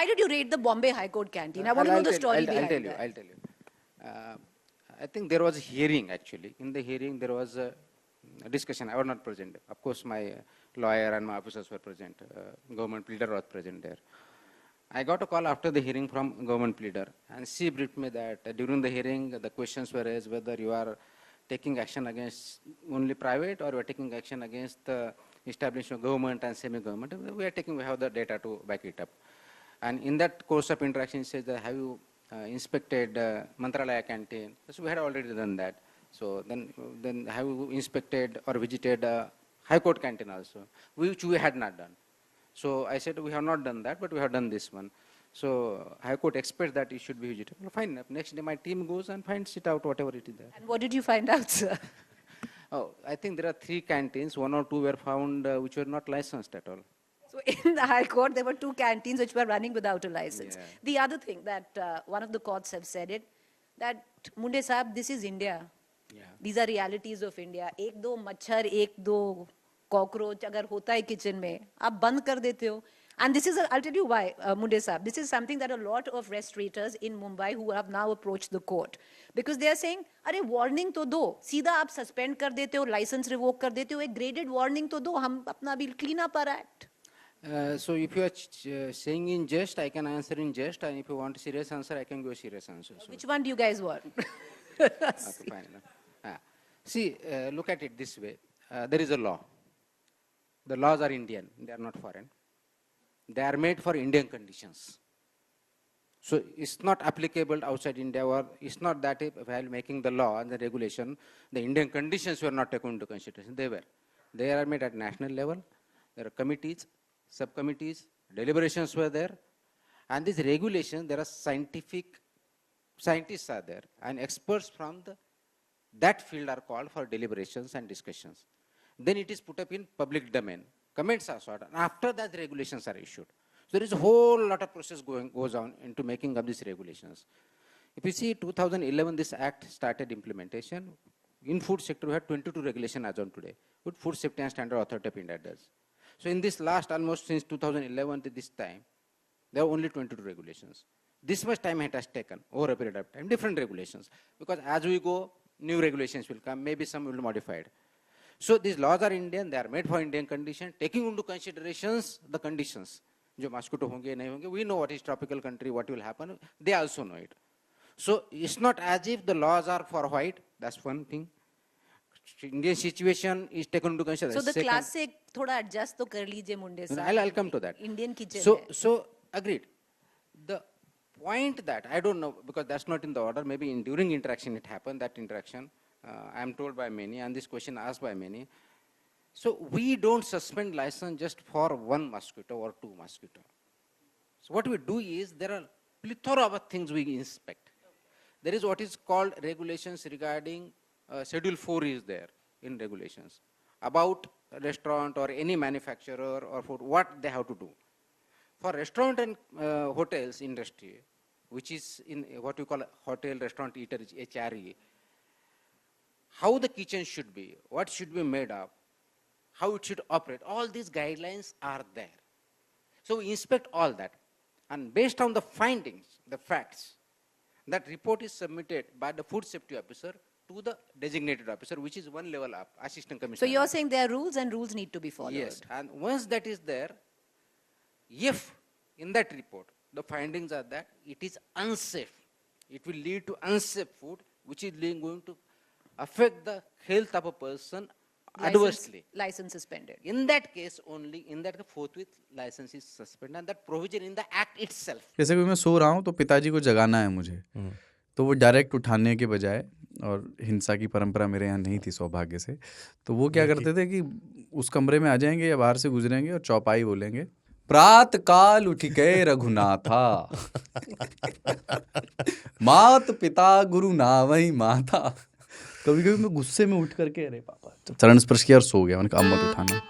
did you rate the Bombay High Court canteen? I want to know the story behind that. I'll tell you. I think there was a hearing actually. In the hearing, there was a discussion. I was not present. Of course, my lawyer and my officers were present. Government pleader was present there. I got a call after the hearing from government pleader, and she briefed me that during the hearing, the questions were raised whether you are taking action against only private or you are taking action against the establishment of government and semi-government. We have the data to back it up. And in that course of interaction, she says that have you inspected Mantralaya canteen? So we had already done that. So then have you inspected or visited High Court canteen also, which we had not done. So I said we have not done that, but we have done this one. So High Court expects that it should be visited. Well, fine. Next day my team goes and finds it out, whatever it is there. And what did you find out, sir? Oh, I think there are 3 canteens. 1 or 2 were found which were not licensed at all. So in the High Court, there were 2 canteens which were running without a license. Yeah. The other thing that one of the courts have said it, that Mundhe Sahab, this is India. Yeah. These are realities of India. एक दो मच्छर, एक दो cockroach अगर होता है kitchen में, आप बंद कर देते हो. And this is, I'll tell you why, Mundhe Sahab. This is something that a lot of restaurateurs in Mumbai who have now approached the court. Because they are saying, अरे warning तो दो, सीधा आप suspend कर देते हो, license revoke कर देते हो, एक graded warning तो दो, हम अपना bill clean up our act. So if you are saying in jest, I can answer in jest, and if you want a serious answer, I can give a serious answer. So Which one do you guys want? okay, fine. See, look at it this way. There is a law. The laws are Indian. They are not foreign. They are made for Indian conditions. So it's not applicable outside India, or it's not that while making the law and the regulation, the Indian conditions were not taken into consideration. They were. They are made at national level. There are committees, subcommittees, deliberations were there. And these regulations, there are scientists are there, and experts from that field are called for deliberations and discussions. Then it is put up in public domain. Comments are sought, and after that the regulations are issued. So there is a whole lot of process goes on into making up these regulations. If you see 2011, this act started implementation. In food sector, we had 22 regulations as on today. With Food Safety and Standard Authority of India does. So in this last almost since 2011 to this time, there are only 22 regulations. This much time it has taken over a period of time, different regulations. Because as we go, new regulations will come, maybe some will be modified. So these laws are Indian, they are made for Indian condition, taking into considerations the conditions. जो mosquito होंगे नहीं होंगे, we know what is tropical country, what will happen, they also know it. So it's not as if the laws are for white, that's one thing. Indian situation is taken into consideration. So the classic थोड़ा adjust तो कर लीजिए Mundhe Sahab. I'll come to that. Indian kitchen. So agreed. The point that I don't know, because that's not in the order, maybe during interaction it happened, that interaction. I am told by many, and this question asked by many. So we don't suspend license just for 1 mosquito or 2 mosquito. So what we do is, there are plethora of things we inspect. There is what is called regulations regarding, Schedule 4 is there in regulations, about a restaurant or any manufacturer or food, what they have to do. For restaurant and hotels industry, which is in what we call hotel, restaurant, eater, HRE, how the kitchen should be, what should be made of, how it should operate, all these guidelines are there. So we inspect all that. And based on the findings, the facts, that report is submitted by the food safety officer to the designated officer, which is one level up, assistant commissioner. So you're saying there are rules and rules need to be followed. Yes, and once that is there, if in that report the findings are that it is unsafe, it will lead to unsafe food, which is going to affect the health of a person adversely. License suspended. In that case only, in that forthwith license is suspended, and that provision in the act itself. जैसे कि मैं सो रहा हूँ तो पिताजी को जगाना है मुझे, तो वो डायरेक्ट उठाने के बजाय, और हिंसा की परंपरा मेरे यहाँ नहीं थी सौभाग्य से, तो वो क्या करते थे कि उस कमरे में आ जाएंगे या बाहर से गुजरेंगे और चौपाई बोलेंगे, प्रात काल उठ के रघुनाथा मात पिता गुरु नावई माता. कभी कभी मैं गुस्से में उठ करके अरे पापा चरण स्पर्श किया और सो गया. मैंने कहा अब मत उठाना.